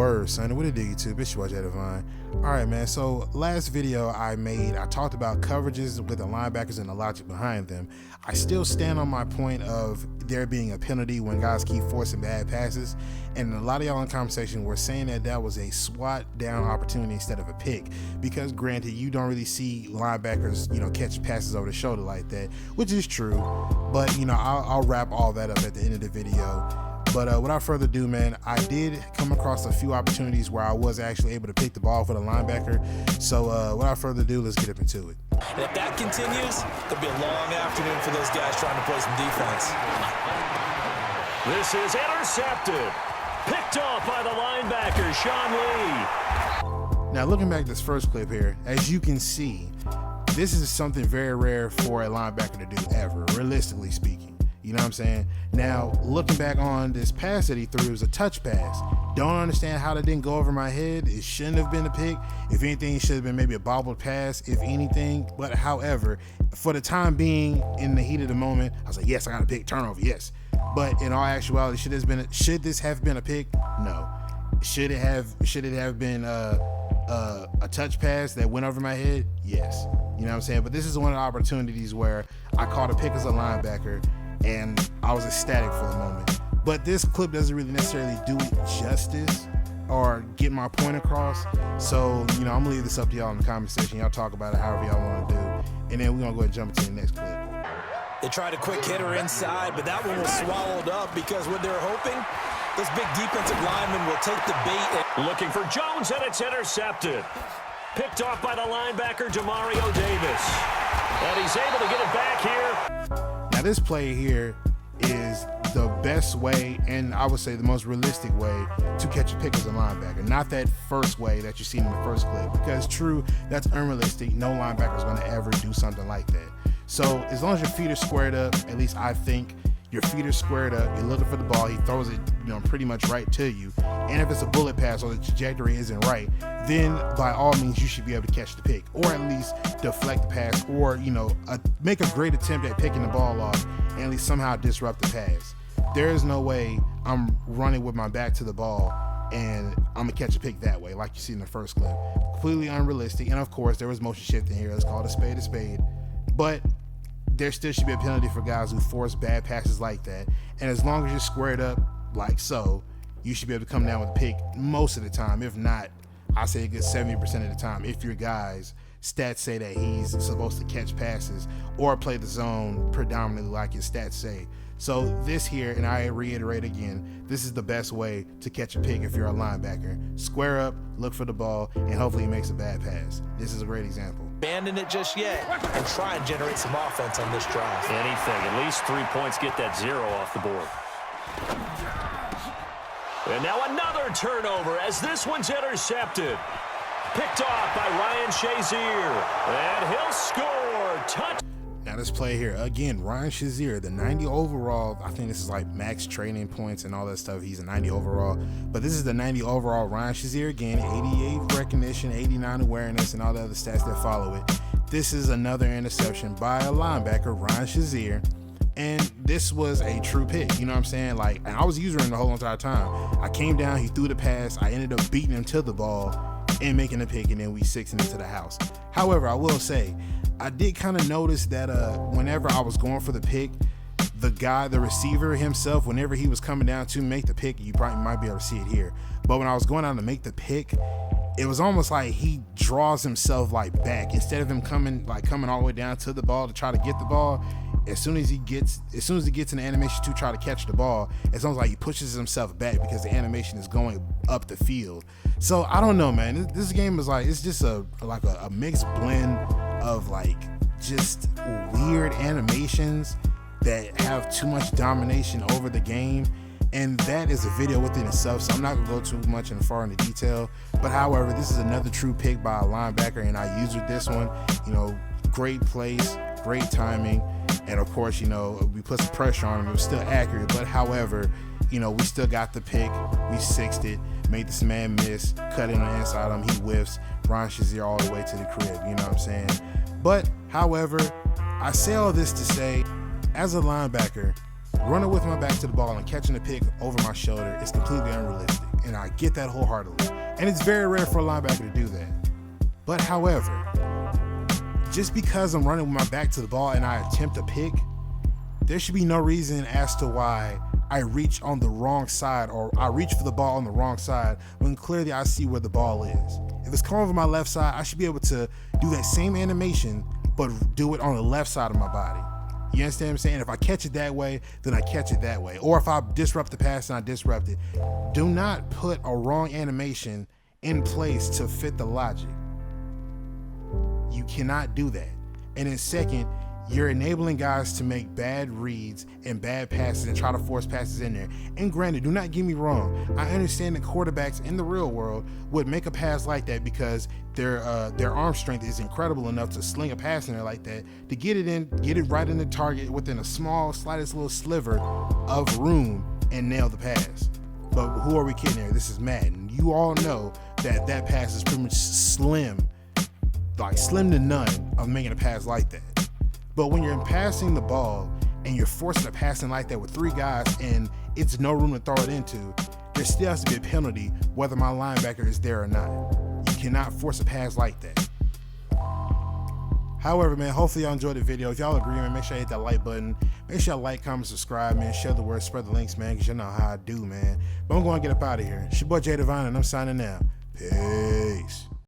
Word, son. What it do, YouTube? Bitch, you watch that Divine. Alright, man. So, last video I made, I talked about coverages with the linebackers and the logic behind them. I still stand on my point of there being a penalty when guys keep forcing bad passes. And a lot of y'all in conversation were saying that that was a swat down opportunity instead of a pick. Because granted, you don't really see linebackers, catch passes over the shoulder like that, which is true. But, I'll wrap all that up at the end of the video. But without further ado, man, I did come across a few opportunities where I was actually able to pick the ball for the linebacker. So without further ado, let's get up into it. And if that continues, it'll be a long afternoon for those guys trying to play some defense. This is intercepted. Picked off by the linebacker, Sean Lee. Now, looking back at this first clip here, as you can see, this is something very rare for a linebacker to do ever, realistically speaking. You know what I'm saying? Now, looking back on this pass that he threw, it was a touch pass. Don't understand how that didn't go over my head. It shouldn't have been a pick. If anything, it should have been maybe a bobbled pass, if anything. But however, for the time being, in the heat of the moment, I was like, yes, I got a pick, turnover, yes. But in all actuality, should this have been a pick? No. Should it have been a touch pass that went over my head? Yes. You know what I'm saying? But this is one of the opportunities where I caught a pick as a linebacker, and I was ecstatic for the moment. But this clip doesn't really necessarily do it justice or get my point across. So, I'm gonna leave this up to y'all in the comment section. Y'all talk about it however y'all wanna do. And then we're gonna go ahead and jump into the next clip. They tried a quick hitter inside, but that one was swallowed up because what they're hoping, this big defensive lineman will take the bait. Looking for Jones, and it's intercepted. Picked off by the linebacker, Demario Davis. And he's able to get it back here. Now, this play here is the best way, and I would say the most realistic way to catch a pick as a linebacker. Not that first way that you seen in the first clip, because true, that's unrealistic. No linebacker is going to ever do something like that. So as long as your feet are squared up, at least I think your feet are squared up, you're looking for the ball, he throws it pretty much right to you. And if it's a bullet pass or the trajectory isn't right, then by all means you should be able to catch the pick, or at least deflect the pass, or make a great attempt at picking the ball off and at least somehow disrupt the pass. There is no way I'm running with my back to the ball and I'm gonna catch a pick that way, like you see in the first clip. Completely unrealistic. And of course there was motion shifting here. Let's call it a spade. But there still should be a penalty for guys who force bad passes like that. And as long as you're squared up like so, you should be able to come down with a pick most of the time. If not, I say a good 70% of the time. If your guys' stats say that he's supposed to catch passes or play the zone predominantly like his stats say. So this here, and I reiterate again, this is the best way to catch a pick if you're a linebacker. Square up, look for the ball, and hopefully he makes a bad pass. This is a great example. Abandon it just yet and try and generate some offense on this drive. Anything, at least 3 points, get that 0 off the board. And now another turnover as this one's intercepted. Picked off by Ryan Shazier, and he'll score. Touch. Now this play here, again, Ryan Shazier, the 90 overall, I think this is like max training points and all that stuff. He's a 90 overall, but this is the 90 overall Ryan Shazier again, 88 recognition, 89 awareness, and all the other stats that follow it. This is another interception by a linebacker, Ryan Shazier, and this was a true pick, you know what I'm saying? And I was using him the whole entire time. I came down, he threw the pass, I ended up beating him to the ball and making a pick, and then we 6ing into the house. However, I will say, I did kind of notice that whenever I was going for the pick, the receiver himself, whenever he was coming down to make the pick, you probably might be able to see it here, but when I was going down to make the pick, it was almost like he draws himself back instead of him coming all the way down to the ball to try to get the ball. As soon as he gets in the animation to try to catch the ball, it's almost like he pushes himself back because the animation is going up the field. So I don't know, man. This game is it's just a mixed blend of just weird animations that have too much domination over the game. And that is a video within itself, so I'm not gonna go too much far into detail. But however, this is another true pick by a linebacker, and I used with this one. Great place, great timing, and of course, we put some pressure on him. It was still accurate, but however, we still got the pick. We 6'd it, made this man miss, cut in on the inside on him, he whiffs. Ryan Shazier all the way to the crib, you know what I'm saying? But however, I say all this to say, as a linebacker, running with my back to the ball and catching a pick over my shoulder is completely unrealistic. And I get that wholeheartedly. And it's very rare for a linebacker to do that. But however, just because I'm running with my back to the ball and I attempt a pick, there should be no reason as to why I reach on the wrong side or I reach for the ball on the wrong side when clearly I see where the ball is. If it's coming over my left side, I should be able to do that same animation, but do it on the left side of my body. You understand what I'm saying? If I catch it that way, then I catch it that way. Or if I disrupt the pass, then I disrupt it. Do not put a wrong animation in place to fit the logic. You cannot do that. And then second, you're enabling guys to make bad reads and bad passes and try to force passes in there. And granted, do not get me wrong. I understand that quarterbacks in the real world would make a pass like that because their arm strength is incredible enough to sling a pass in there like that, to get it right in the target within a small, slightest little sliver of room and nail the pass. But who are we kidding here? This is Madden. You all know that that pass is pretty much slim, like slim to none of making a pass like that. But when you're passing the ball and you're forcing a passing like that with three guys and it's no room to throw it into, there still has to be a penalty whether my linebacker is there or not. You cannot force a pass like that. However, man, hopefully y'all enjoyed the video. If y'all agree, man, make sure you hit that like button. Make sure y'all like, comment, subscribe, man. Share the word, spread the links, man, because you know how I do, man. But I'm going to get up out of here. It's your boy Jay Divine, and I'm signing out. Peace.